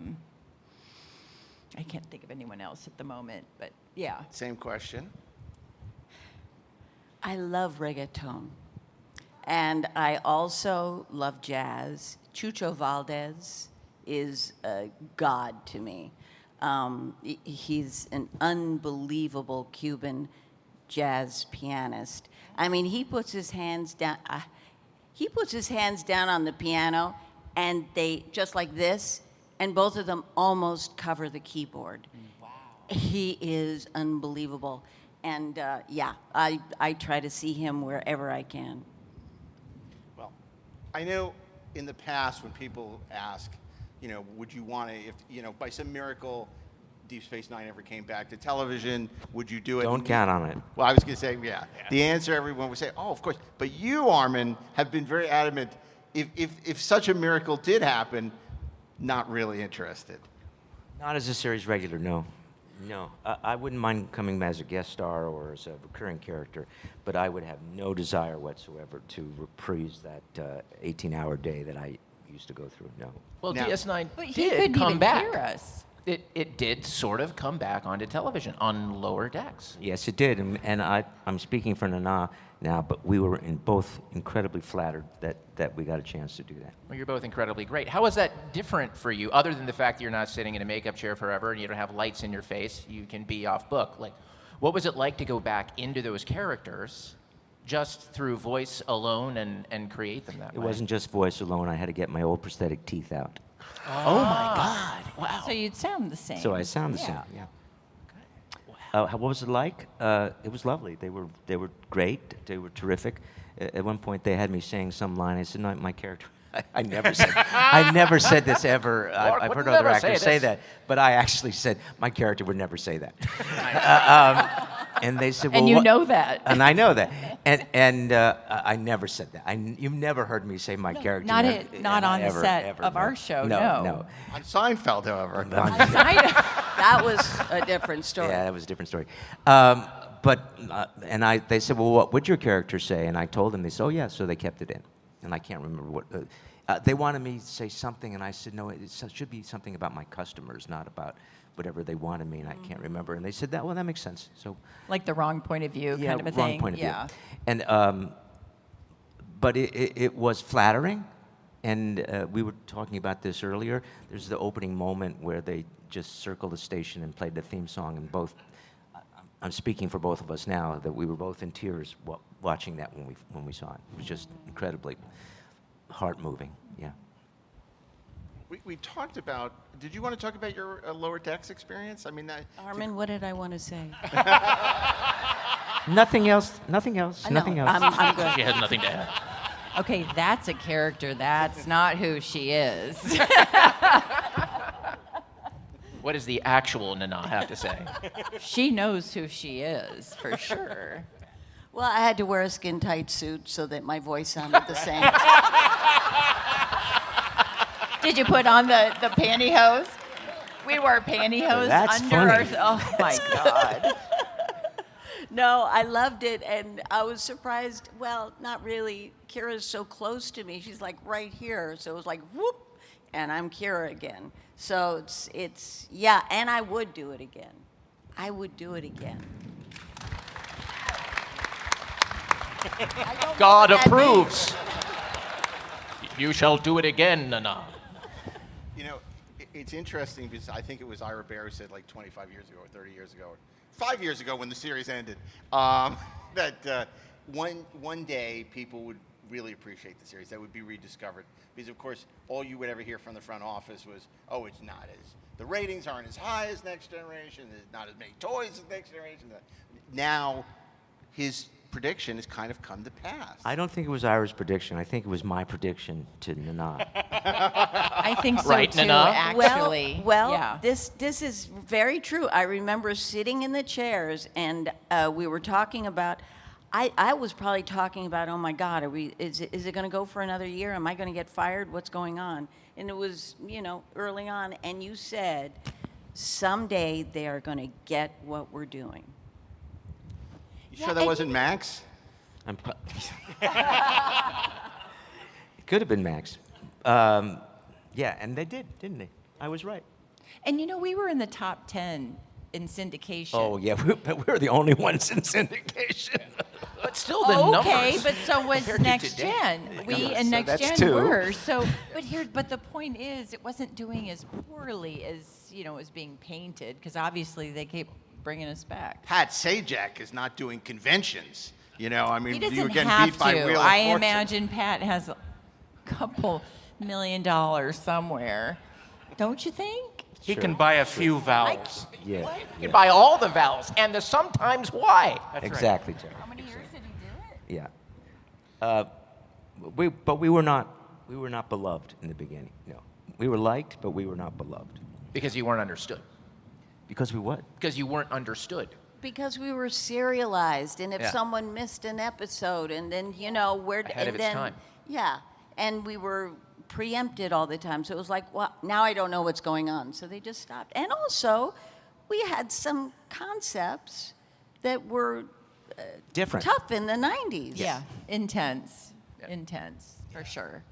[SPEAKER 7] can't think of anyone else at the moment, but yeah.
[SPEAKER 11] Same question.
[SPEAKER 15] I love reggaeton. And I also love jazz. Chucho Valdez is a god to me. He's an unbelievable Cuban jazz pianist. I mean, he puts his hands down. He puts his hands down on the piano, and they just like this, and both of them almost cover the keyboard. Wow! He is unbelievable, and yeah, I try to see him wherever I can.
[SPEAKER 11] Well, I know in the past when people ask, you know, would you want to, if you know, by some miracle, Deep Space Nine ever came back to television, would you do it?
[SPEAKER 13] Don't count on it.
[SPEAKER 11] Well, I was going to say, yeah. The answer, everyone would say, oh, of course. But you, Armin, have been very adamant. If such a miracle did happen, not really interested.
[SPEAKER 13] Not as a series regular, no. No. I wouldn't mind coming as a guest star or as a recurring character, but I would have no desire whatsoever to reprise that 18-hour day that I used to go through, no.
[SPEAKER 12] Well, DS9
[SPEAKER 7] But he
[SPEAKER 12] did
[SPEAKER 7] couldn't
[SPEAKER 12] come
[SPEAKER 7] even
[SPEAKER 12] back.
[SPEAKER 7] hear us.
[SPEAKER 12] It did sort of come back onto television on lower decks.
[SPEAKER 13] Yes, it did, and I'm speaking for Nana now, but we were both incredibly flattered that we got a chance to do that.
[SPEAKER 12] Well, you're both incredibly great. How is that different for you, other than the fact that you're not sitting in a makeup chair forever and you don't have lights in your face, you can be off book? Like, what was it like to go back into those characters just through voice alone and create them that way?
[SPEAKER 13] It wasn't just voice alone. I had to get my old prosthetic teeth out.
[SPEAKER 12] Oh my God! Wow.
[SPEAKER 7] So you'd sound the same.
[SPEAKER 13] So I sound the same. Yeah. What was it like? It was lovely. They were great. They were terrific. At one point, they had me saying some line. I said, "No, my character." I never said. I never said this ever. I've heard other actors say that, but I actually said my character would never say that. And they said,
[SPEAKER 7] And
[SPEAKER 13] well,
[SPEAKER 7] you
[SPEAKER 13] what?
[SPEAKER 7] know that.
[SPEAKER 13] And I know that. And I never said that. You've never heard me say my character.
[SPEAKER 7] Not
[SPEAKER 13] name.
[SPEAKER 7] not on
[SPEAKER 13] Ever,
[SPEAKER 7] the set
[SPEAKER 13] ever,
[SPEAKER 7] of
[SPEAKER 13] no.
[SPEAKER 7] our show,
[SPEAKER 13] No.
[SPEAKER 11] On Seinfeld, however.
[SPEAKER 15] That was a different story.
[SPEAKER 13] Yeah, that was a different story. They said, well, what would your character say? And I told them. They said, oh, yeah, so they kept it in. And I can't remember what. They wanted me to say something, and I said, no, it should be something about my customers, not about whatever they wanted me, and I can't remember. And they said, well, that makes sense. So,
[SPEAKER 7] like the wrong point of view kind of a
[SPEAKER 13] wrong
[SPEAKER 7] thing.
[SPEAKER 13] point of
[SPEAKER 7] yeah.
[SPEAKER 13] view. And, but it was flattering, and we were talking about this earlier. There's the opening moment where they just circled the station and played the theme song, and I'm speaking for both of us now, that we were both in tears watching that when we saw it. It was just incredibly heart-moving, yeah.
[SPEAKER 11] We talked about, did you want to talk about your Lower Decks experience? I mean,
[SPEAKER 15] Armin, what did I want to say?
[SPEAKER 13] Nothing else, nothing else,
[SPEAKER 15] I know,
[SPEAKER 13] nothing else.
[SPEAKER 15] I'm good.
[SPEAKER 12] She has nothing to add.
[SPEAKER 7] Okay, that's a character. That's not who she is.
[SPEAKER 12] What does the actual Nana have to say?
[SPEAKER 7] She knows who she is, for sure.
[SPEAKER 15] Well, I had to wear a skin-tight suit so that my voice sounded the same.
[SPEAKER 7] Did you put on the pantyhose? We wore pantyhose
[SPEAKER 13] That's
[SPEAKER 7] under
[SPEAKER 13] funny.
[SPEAKER 7] our. Oh my God.
[SPEAKER 15] No, I loved it, and I was surprised. Well, not really. Kira's so close to me; she's like right here. So it was like whoop, and I'm Kira again. So it's yeah, and I would do it again. I would do it again.
[SPEAKER 12] God approves. You shall do it again, Nana.
[SPEAKER 11] You know, it's interesting because I think it was Ira Bear who said like 25 years ago or 30 years ago, or 5 years ago when the series ended, that one day people would really appreciate the series. That would be rediscovered. Because, of course, all you would ever hear from the front office was, oh, it's not as, the ratings aren't as high as Next Generation, there's not as many toys as Next Generation. Now, his prediction has kind of come to pass.
[SPEAKER 13] I don't think it was Ira's prediction. I think it was my prediction to Nana.
[SPEAKER 7] I think so
[SPEAKER 12] Right,
[SPEAKER 7] too,
[SPEAKER 12] Nana?
[SPEAKER 7] actually.
[SPEAKER 15] Well,
[SPEAKER 7] yeah.
[SPEAKER 15] this is very true. I remember sitting in the chairs, and we were talking about. I was probably talking about, oh my God, is it going to go for another year? Am I going to get fired? What's going on? And it was, early on, and you said, someday they are going to get what we're doing.
[SPEAKER 11] You sure that wasn't Max?
[SPEAKER 13] It could have been Max. Yeah, and they did, didn't they? I was right.
[SPEAKER 7] And we were in the top 10 in syndication.
[SPEAKER 13] Oh, yeah, but we were the only ones in syndication.
[SPEAKER 12] But still, the numbers.
[SPEAKER 7] Okay, but so was
[SPEAKER 12] compared to
[SPEAKER 7] Next
[SPEAKER 12] today.
[SPEAKER 7] Gen. We
[SPEAKER 13] Yeah,
[SPEAKER 7] and
[SPEAKER 13] so
[SPEAKER 7] Next
[SPEAKER 13] that's
[SPEAKER 7] Gen
[SPEAKER 13] two.
[SPEAKER 7] were. But the point is, it wasn't doing as poorly as as being painted, because obviously they keep bringing us back.
[SPEAKER 11] Pat Sajak is not doing conventions. I mean,
[SPEAKER 7] He
[SPEAKER 11] you were
[SPEAKER 7] doesn't
[SPEAKER 11] getting
[SPEAKER 7] have
[SPEAKER 11] beat by
[SPEAKER 7] to.
[SPEAKER 11] Wheel of
[SPEAKER 7] I
[SPEAKER 11] Fortune.
[SPEAKER 7] imagine Pat has a couple $1 million somewhere. Don't you think?
[SPEAKER 10] He can buy a few vowels.
[SPEAKER 13] Yeah.
[SPEAKER 12] You can buy all the vowels and the sometimes why.
[SPEAKER 10] That's
[SPEAKER 13] Exactly, Terry.
[SPEAKER 7] How many years did he do it?
[SPEAKER 13] Yeah. But we were not beloved in the beginning. No, we were liked, but we were not beloved.
[SPEAKER 12] Because you weren't understood.
[SPEAKER 13] Because we what?
[SPEAKER 12] Because you weren't understood.
[SPEAKER 15] Because we were serialized, and if
[SPEAKER 12] Yeah.
[SPEAKER 15] someone missed an episode, and then where
[SPEAKER 12] Ahead of its time.
[SPEAKER 15] Yeah, and we were preempted all the time, so it was like, well, now I don't know what's going on, so they just stopped. And also, we had some concepts that were
[SPEAKER 13] Different.
[SPEAKER 15] tough in the 90s.
[SPEAKER 7] Yeah, intense, for sure.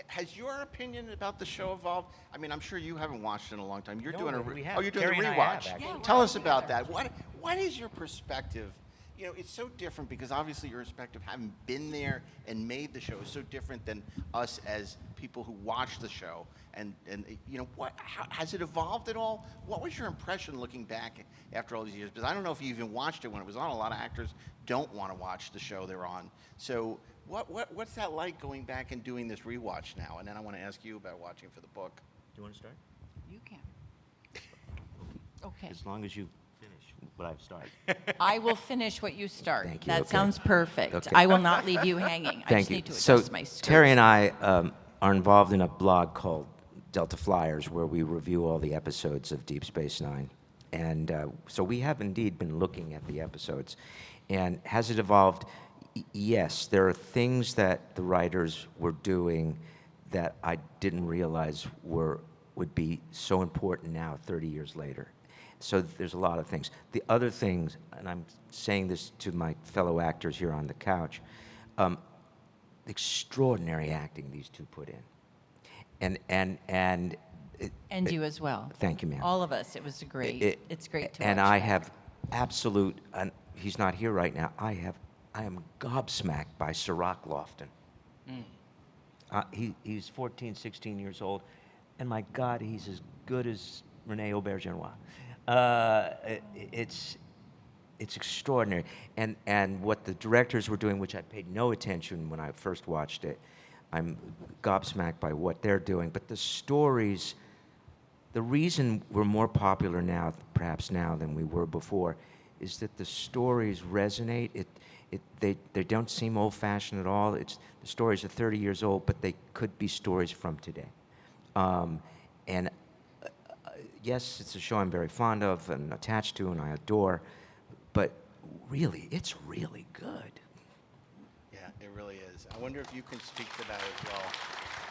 [SPEAKER 11] Has your opinion about the show evolved? I mean, I'm sure you haven't watched it in a long time. You're
[SPEAKER 13] No,
[SPEAKER 11] doing a
[SPEAKER 13] we have.
[SPEAKER 11] oh, you're doing
[SPEAKER 13] Terry
[SPEAKER 11] the
[SPEAKER 13] and I have,
[SPEAKER 11] rewatch.
[SPEAKER 13] actually.
[SPEAKER 11] Tell us about that. What is your perspective? It's so different because obviously your perspective, having been there and made the show, is so different than us as people who watch the show. And how has it evolved at all? What was your impression looking back after all these years? Because I don't know if you even watched it when it was on. A lot of actors don't want to watch the show they're on. So what's that like going back and doing this rewatch now? And then I want to ask you about watching for the book.
[SPEAKER 13] Do you want to start?
[SPEAKER 7] You can. Okay.
[SPEAKER 13] As long as you finish what I've started.
[SPEAKER 7] I will finish what you start.
[SPEAKER 13] Thank you,
[SPEAKER 7] That
[SPEAKER 13] okay.
[SPEAKER 7] sounds perfect.
[SPEAKER 13] Okay.
[SPEAKER 7] I will not leave you hanging. I
[SPEAKER 13] Thank
[SPEAKER 7] just
[SPEAKER 13] you.
[SPEAKER 7] need to
[SPEAKER 13] So
[SPEAKER 7] adjust my skirts.
[SPEAKER 13] Terry and I are involved in a blog called Delta Flyers, where we review all the episodes of Deep Space Nine. So we have indeed been looking at the episodes. And has it evolved? Yes, there are things that the writers were doing that I didn't realize would be so important now, 30 years later. So there's a lot of things. The other things, and I'm saying this to my fellow actors here on the couch, extraordinary acting these two put in.
[SPEAKER 7] And you as well.
[SPEAKER 13] Thank you, ma'am.
[SPEAKER 7] All of us. It was great. It's great to watch.
[SPEAKER 13] And I have absolute, and he's not here right now, I am gobsmacked by Sirach Lofton. He's 14, 16 years old, and my God, he's as good as René Aubergenois. It's extraordinary. And what the directors were doing, which I paid no attention when I first watched it, I'm gobsmacked by what they're doing. But the stories, the reason we're more popular now, perhaps now, than we were before, is that the stories resonate. They don't seem old-fashioned at all. The stories are 30 years old, but they could be stories from today. Yes, it's a show I'm very fond of and attached to and I adore, but really, it's really good.
[SPEAKER 11] Yeah, it really is. I wonder if you can speak to that as well.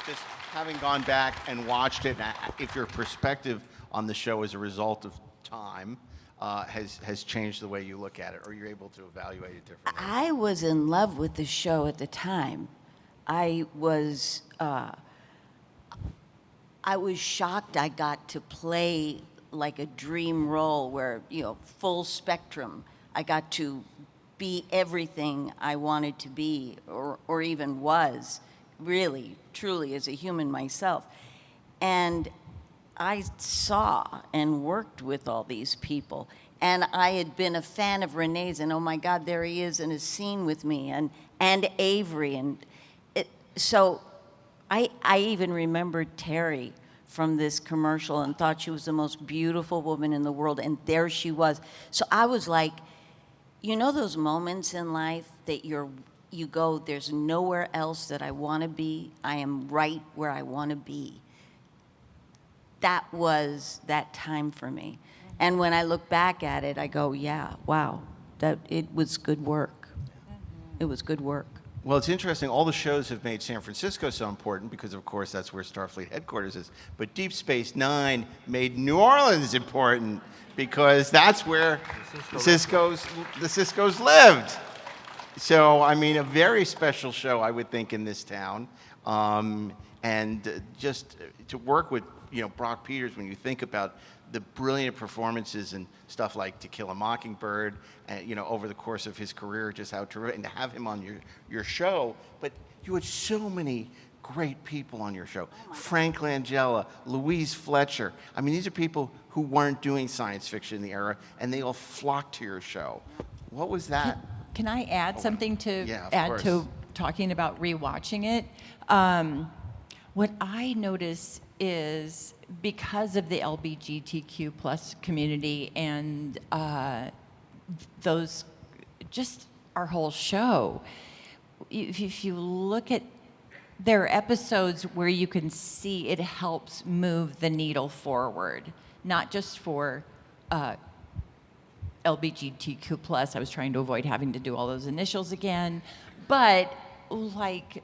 [SPEAKER 11] Just having gone back and watched it, if your perspective on the show as a result of time has changed the way you look at it, or you're able to evaluate it differently.
[SPEAKER 15] I was in love with the show at the time. I was shocked I got to play like a dream role where, full spectrum. I got to be everything I wanted to be or even was, really, truly, as a human myself. And I saw and worked with all these people. And I had been a fan of René's, and oh my God, there he is in a scene with me, and Avery. So I even remembered Terry from this commercial and thought she was the most beautiful woman in the world, and there she was. So I was like, those moments in life that you go, there's nowhere else that I want to be. I am right where I want to be. That was that time for me. And when I look back at it, I go, yeah, wow, it was good work. It was good work.
[SPEAKER 11] Well, it's interesting. All the shows have made San Francisco so important because, of course, that's where Starfleet headquarters is. But Deep Space Nine made New Orleans important because that's where the Cisco's lived. So, I mean, a very special show, I would think, in this town. And just to work with, Brock Peters, when you think about the brilliant performances and stuff like To Kill a Mockingbird, and, over the course of his career, just how terrific, and to have him on your show. But you had so many great people on your show. Frank Langella, Louise Fletcher. I mean, these are people who weren't doing science fiction in the era, and they all flocked to your show. What was that?
[SPEAKER 7] Can I add something to add to talking about rewatching it? What I notice is because of the LGBTQ plus community and those, just our whole show, if you look at, there are episodes where you can see it helps move the needle forward, not just for LGBTQ plus. I was trying to avoid having to do all those initials again, but like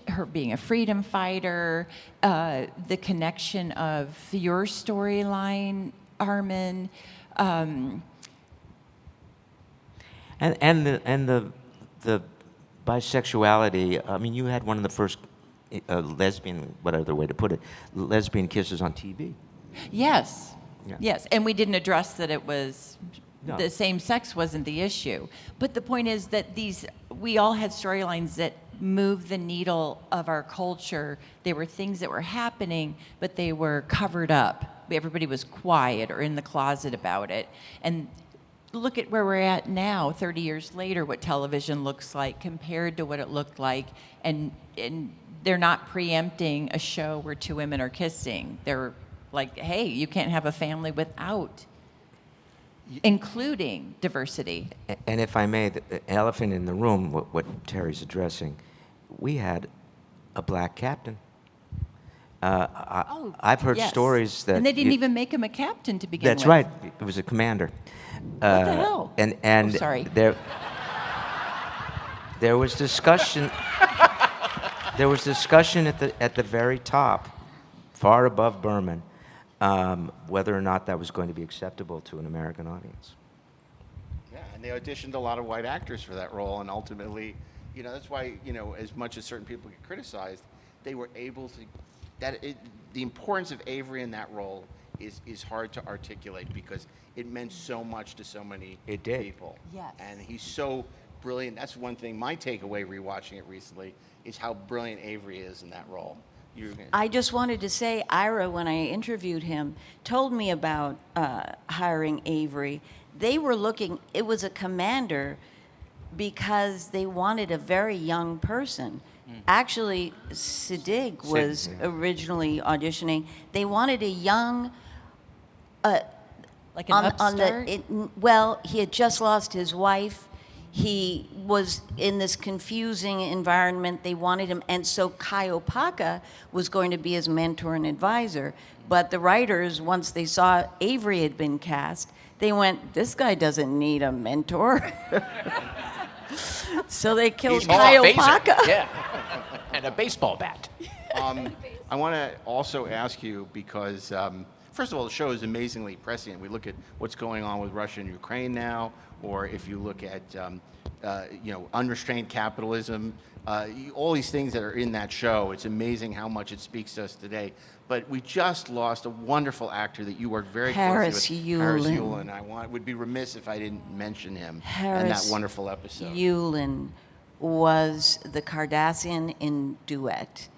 [SPEAKER 7] her being a freedom fighter, the connection of your storyline, Armin,
[SPEAKER 13] and the bisexuality. I mean, you had one of the first lesbian, what other way to put it, lesbian kisses on TV.
[SPEAKER 7] Yes,
[SPEAKER 13] Yeah.
[SPEAKER 7] yes, and we didn't address that it was.
[SPEAKER 13] No.
[SPEAKER 7] The same sex wasn't the issue. But the point is that we all had storylines that moved the needle of our culture. They were things that were happening, but they were covered up. Everybody was quiet or in the closet about it. And look at where we're at now, 30 years later, what television looks like compared to what it looked like. And they're not preempting a show where two women are kissing. They're like, hey, you can't have a family without including diversity.
[SPEAKER 13] And if I may, the elephant in the room, what Terry's addressing, we had a black captain. I've heard
[SPEAKER 7] Yes.
[SPEAKER 13] stories that.
[SPEAKER 7] And they didn't even make him a captain to begin
[SPEAKER 13] That's
[SPEAKER 7] with.
[SPEAKER 13] right. It was a commander.
[SPEAKER 7] What the hell?
[SPEAKER 13] And
[SPEAKER 7] Oh, sorry.
[SPEAKER 13] There was discussion. There was discussion at the very top, far above Berman, whether or not that was going to be acceptable to an American audience.
[SPEAKER 11] Yeah, and they auditioned a lot of white actors for that role, and ultimately, that's why, as much as certain people get criticized, they were able to. The importance of Avery in that role is hard to articulate because it meant so much to so many people.
[SPEAKER 15] Yes.
[SPEAKER 11] And he's so brilliant. That's one thing. My takeaway rewatching it recently is how brilliant Avery is in that role.
[SPEAKER 15] I just wanted to say, Ira, when I interviewed him, told me about hiring Avery. They were looking, it was a commander because they wanted a very young person. Actually, Siddig was originally auditioning. They wanted a young,
[SPEAKER 7] like an upstart?
[SPEAKER 15] Well, he had just lost his wife. He was in this confusing environment. They wanted him, and so Kai Opaka was going to be his mentor and advisor. But the writers, once they saw Avery had been cast, they went, "This guy doesn't need a mentor." So they killed Kai Opaka.
[SPEAKER 12] Yeah, and a baseball bat.
[SPEAKER 11] I want to also ask you because, first of all, the show is amazingly prescient. We look at what's going on with Russia and Ukraine now, or if you look at, unrestrained capitalism, all these things that are in that show. It's amazing how much it speaks to us today. But we just lost a wonderful actor that you worked very closely with. Harris Yulin. I would be remiss if I didn't mention him in that wonderful episode.
[SPEAKER 15] Yulin was the Cardassian in Duet.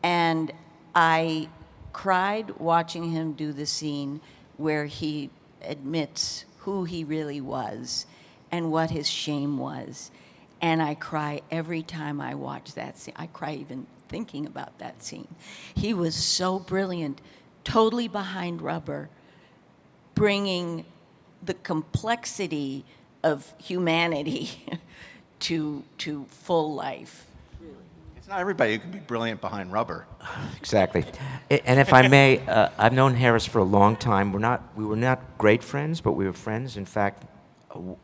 [SPEAKER 15] And I cried watching him do the scene where he admits who he really was and what his shame was. And I cry every time I watch that scene. I cry even thinking about that scene. He was so brilliant, totally behind rubber, bringing the complexity of humanity to full life.
[SPEAKER 11] It's not everybody who can be brilliant behind rubber.
[SPEAKER 13] Exactly. And if I may, I've known Harris for a long time. We were not great friends, but we were friends. In fact,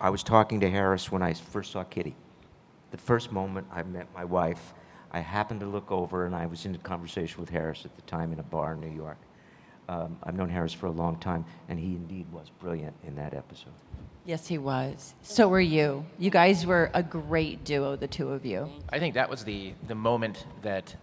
[SPEAKER 13] I was talking to Harris when I first saw Kitty. The first moment I met my wife, I happened to look over and I was in a conversation with Harris at the time in a bar in New York. I've known Harris for a long time, and he indeed was brilliant in that episode.
[SPEAKER 7] Yes, he was. So were you. You guys were a great duo, the two of you.
[SPEAKER 12] I think that was the moment that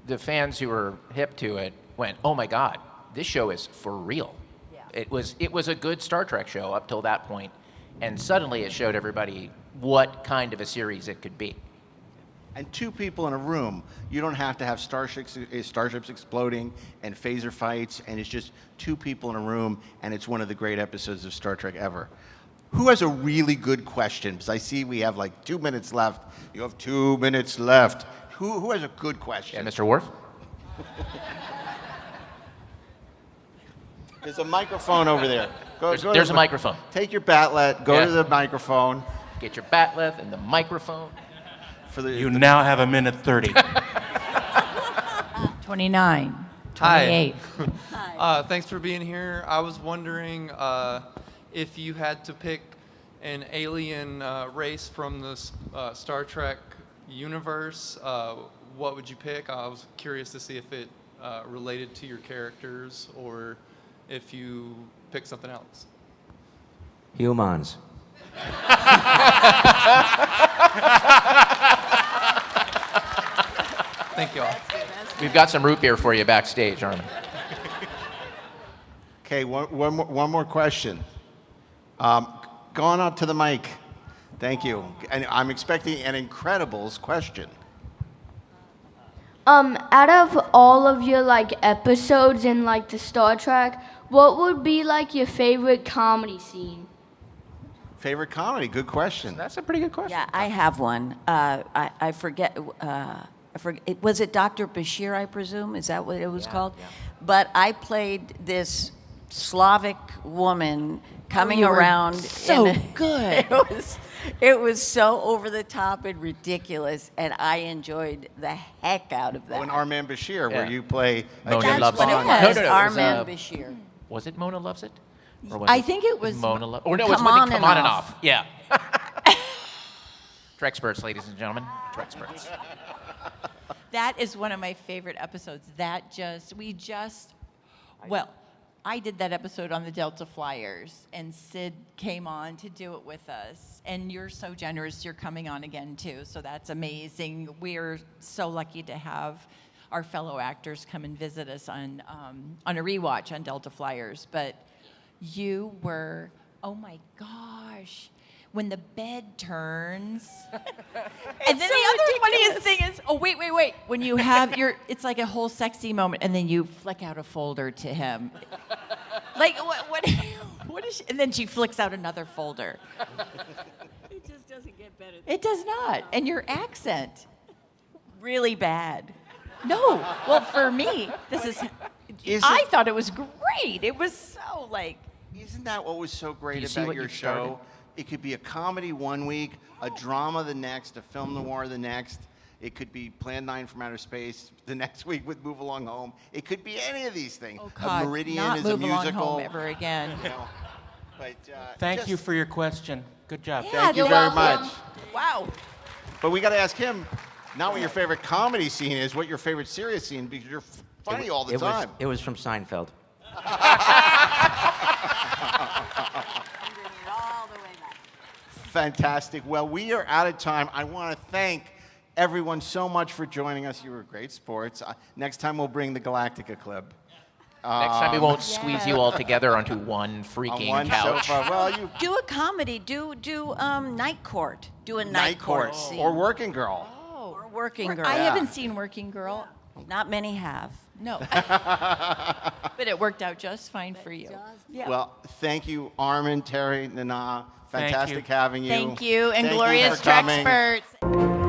[SPEAKER 12] the fans who were hip to it went, "Oh my God, this show is for real." Yeah. It was a good Star Trek show up till that point, and suddenly it showed everybody what kind of a series it could be.
[SPEAKER 11] And two people in a room. You don't have to have starships exploding and phaser fights, and it's just two people in a room, and it's one of the great episodes of Star Trek ever. Who has a really good question? Because I see we have like 2 minutes left. You have 2 minutes left. Who has a good question?
[SPEAKER 12] Yeah, Mr. Worf?
[SPEAKER 11] There's a microphone over there.
[SPEAKER 12] There's a microphone.
[SPEAKER 11] Take your batlet, go to the microphone.
[SPEAKER 12] Get your batlet and the microphone.
[SPEAKER 10] You now have 1:30.
[SPEAKER 7] 29, 28.
[SPEAKER 19] Thanks for being here. I was wondering if you had to pick an alien race from the Star Trek universe, what would you pick? I was curious to see if it related to your characters or if you picked something else.
[SPEAKER 13] Humans.
[SPEAKER 19] Thank you all.
[SPEAKER 12] We've got some root beer for you backstage, Armin.
[SPEAKER 11] Okay, one more question. Go on up to the mic. Thank you. And I'm expecting an Incredibles question.
[SPEAKER 20] Out of all of your episodes in the Star Trek, what would be your favorite comedy scene?
[SPEAKER 11] Favorite comedy? Good question.
[SPEAKER 12] That's a pretty good question.
[SPEAKER 15] Yeah, I have one. I forget. Was it Dr. Bashir, I presume? Is that what it was called? Yeah. But I played this Slavic woman coming
[SPEAKER 7] you were
[SPEAKER 15] around.
[SPEAKER 7] so
[SPEAKER 15] in
[SPEAKER 7] good.
[SPEAKER 15] It was so over the top and ridiculous, and I enjoyed the heck out of that.
[SPEAKER 11] Oh, and Armin Bashir, where you play
[SPEAKER 12] Mona Loves
[SPEAKER 15] what
[SPEAKER 12] It.
[SPEAKER 15] it was.
[SPEAKER 12] No, no, no,
[SPEAKER 15] Armin Bashir.
[SPEAKER 12] Was it Mona Loves It? Or
[SPEAKER 15] I think it was
[SPEAKER 12] Mona Loves. Or no, it was
[SPEAKER 15] Come On
[SPEAKER 12] Come
[SPEAKER 15] and
[SPEAKER 12] On and
[SPEAKER 15] Off.
[SPEAKER 12] Off. Yeah. Treksperts, ladies and gentlemen. Treksperts.
[SPEAKER 7] That is one of my favorite episodes. Well, I did that episode on the Delta Flyers, and Sid came on to do it with us. And you're so generous, you're coming on again, too, so that's amazing. We're so lucky to have our fellow actors come and visit us on a rewatch on Delta Flyers. But you were, oh my gosh, when the bed turns. And then the other funniest thing is, oh, wait. When you have it's like a whole sexy moment, and then you flick out a folder to him. Like, what is she? And then she flicks out another folder.
[SPEAKER 15] It just doesn't get better.
[SPEAKER 7] It does not. And your accent.
[SPEAKER 15] Really bad.
[SPEAKER 7] No. Well, for me, I thought it was great. It was so like.
[SPEAKER 11] Isn't that what was so great
[SPEAKER 12] you see
[SPEAKER 11] about
[SPEAKER 12] what
[SPEAKER 11] your
[SPEAKER 12] you've
[SPEAKER 11] show?
[SPEAKER 12] started?
[SPEAKER 11] It could be a comedy one week, a drama the next, a film noir the next. It could be Plan 9 from Outer Space the next week with Move Along Home. It could be any of these things.
[SPEAKER 7] Oh God,
[SPEAKER 11] Meridian
[SPEAKER 7] not
[SPEAKER 11] is
[SPEAKER 7] Move
[SPEAKER 11] a
[SPEAKER 7] Along
[SPEAKER 11] musical.
[SPEAKER 7] Home ever again.
[SPEAKER 11] You know, but,
[SPEAKER 10] Thank you for your question. Good job.
[SPEAKER 11] Thank you very much.
[SPEAKER 7] Wow.
[SPEAKER 11] But we got to ask him, not what your favorite comedy scene is, what your favorite serious scene, because you're funny all the time.
[SPEAKER 13] It was from Seinfeld.
[SPEAKER 11] Fantastic. Well, we are out of time. I want to thank everyone so much for joining us. You were great sports. Next time we'll bring the Galactica Club.
[SPEAKER 12] Next time we won't squeeze you all together onto one freaking
[SPEAKER 11] one
[SPEAKER 12] couch.
[SPEAKER 11] sofa. Well, you
[SPEAKER 15] Do a comedy. Do Night Court. Do a
[SPEAKER 11] Night Court
[SPEAKER 15] scene.
[SPEAKER 11] or Working Girl.
[SPEAKER 15] Or Working Girl.
[SPEAKER 7] I haven't seen Working Girl.
[SPEAKER 15] Not many have.
[SPEAKER 7] No. But it worked out just fine for you. Yeah.
[SPEAKER 11] Well, thank you, Armin, Terry, Nana.
[SPEAKER 10] Thank
[SPEAKER 11] Fantastic
[SPEAKER 10] you.
[SPEAKER 11] having you.
[SPEAKER 7] Thank you, and
[SPEAKER 11] Thank you
[SPEAKER 7] glorious
[SPEAKER 11] for coming.
[SPEAKER 7] Treksperts.